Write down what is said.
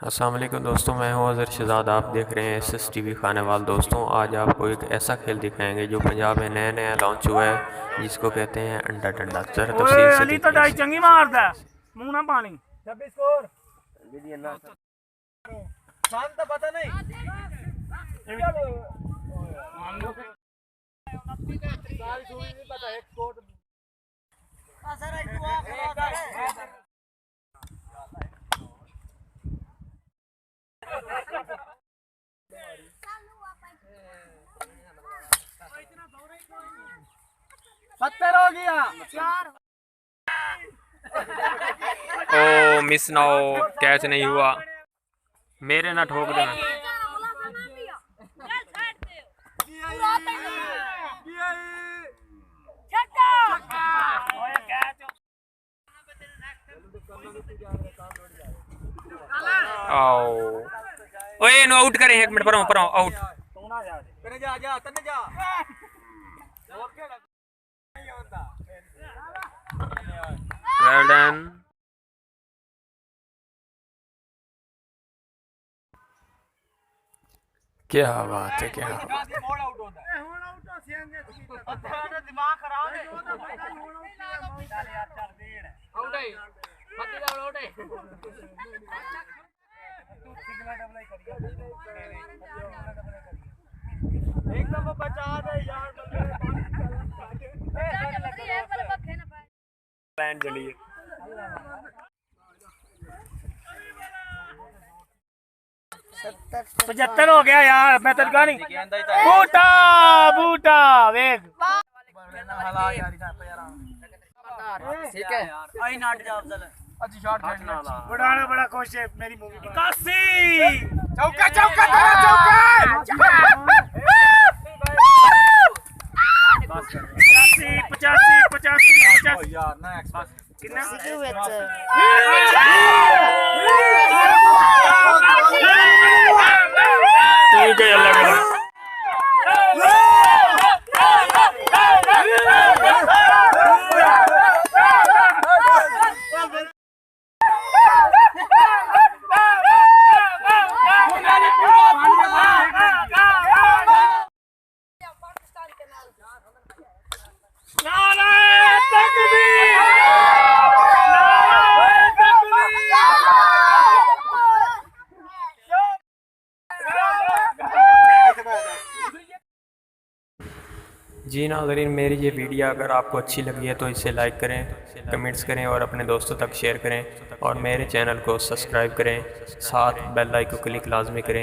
अस्सलाम वालेकुम दोस्तों, मैं हूं अज़हर शहज़ाद। आप देख रहे हैं एसएस टीवी खानेवाल। दोस्तों, आज आपको एक ऐसा खेल दिखाएंगे जो पंजाब में नया नया लॉन्च हुआ है, जिसको कहते हैं अंडा टंडा। जरा ओए तफसील से अली तो देखिए डाई इसे। चंगी मारदा मुंह ना पानी 26 स्कोर शाम तो पता नहीं सारी सूरी नहीं पता एक स्कोर सत्तर हो गया ओ मिस ना हो, कैच नहीं हुआ। मेरे ना ठोक देना। आओ ओए नो आउट करें, एक मिनट पर आउट। तने जा तने जा वेल डन। क्या बात है, क्या बात है। मोड़ आउट होता है हुन आउट हो सियांगे दिमाग खराब है चल यार चल देड़ आउट है मत जा आउट है तू सिग्मा डबल ही करिए एक दफा बचा दे यार पैंट जली है। पचहत्तर हो गया यार। मैं तेरे कहा नहीं बूटा बूटा वेग ठीक है आई नाट जा अफजल अच्छी शॉट खेलना बढ़ाना बड़ा खुश है मेरी मूवी 81 चौका चौका चौका 85 यार ना एक्सपास कितना ठीक है अल्लाह का। जी नाज़रीन, मेरी ये वीडियो अगर आपको अच्छी लगी है तो इसे लाइक करें, कमेंट्स करें और अपने दोस्तों तक शेयर करें और मेरे चैनल को सब्सक्राइब करें। साथ बेल आइकन को क्लिक लाजमी करें।